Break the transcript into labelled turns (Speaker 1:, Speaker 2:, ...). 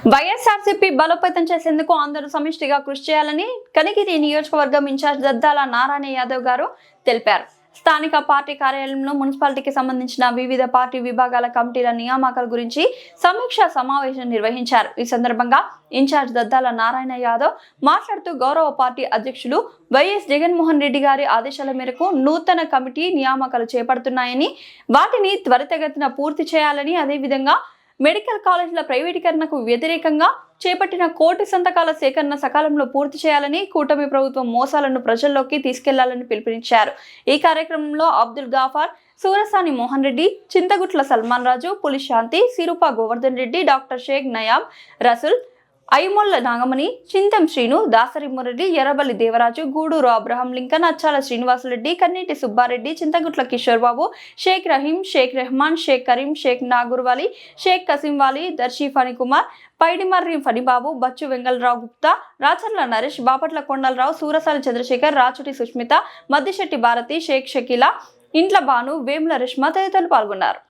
Speaker 1: వైఎస్ఆర్సీపీ బలోపేతం చేసేందుకు అందరూ సమిష్టిగా కృషి చేయాలని కనిగిరి నియోజకవర్గం ఇన్ఛార్జ్ దద్దాల నారాయణ యాదవ్ గారు తెలిపారు. స్థానిక పార్టీ కార్యాలయంలో మున్సిపాలిటీకి సంబంధించిన వివిధ పార్టీ విభాగాల కమిటీల నియామకాల గురించి సమీక్షా సమావేశం నిర్వహించారు. ఈ సందర్భంగా ఇన్ఛార్జ్ దద్దాల నారాయణ యాదవ్ మాట్లాడుతూ గౌరవ పార్టీ అధ్యక్షులు వైఎస్ జగన్మోహన్ రెడ్డి గారి ఆదేశాల మేరకు నూతన కమిటీ నియామకాలు చేపడుతున్నాయని, వాటిని త్వరితగతిన పూర్తి చేయాలని, అదేవిధంగా మెడికల్ కాలేజీల ప్రైవేటీకరణకు వ్యతిరేకంగా చేపట్టిన కోటి సంతకాల సేకరణ సకాలంలో పూర్తి చేయాలని, కూటమి ప్రభుత్వం మోసాలను ప్రజల్లోకి తీసుకెళ్లాలని పిలుపునిచ్చారు. ఈ కార్యక్రమంలో Abdul Gafar, Surasani Mohan Reddy, Chinthagutla Salman Raju, Pulishanti, Sirupa Govardhan Reddy, doctor Sheikh Nayab, Rasool, Aimolla Nagamani, Chintam Srinu, Dasari Murali, Errabelli Devaraju, Guduru Abraham Lincoln, Achala Srinivasa Reddy, Kanneeti Subba Reddy, చింతగుట్ల Kishore Babu, Sheikh Rahim, Sheikh Rahman, Sheikh Karim, Sheikh నాగూర్వాలి, Sheikh కసింవాలి, Darsi Phanikumar, Paidimarri Phanibabu, Bachu Vengala Rao Gupta, Racharla Naresh, Bapatla Kondalarao, Surasani Chandrasekhar, రాచుటి Sushmita, Maddisetti Bharati, Sheikh Shakeela, ఇంట్ల బాను, వేముల రేష్మ తదితరులు పాల్గొన్నారు.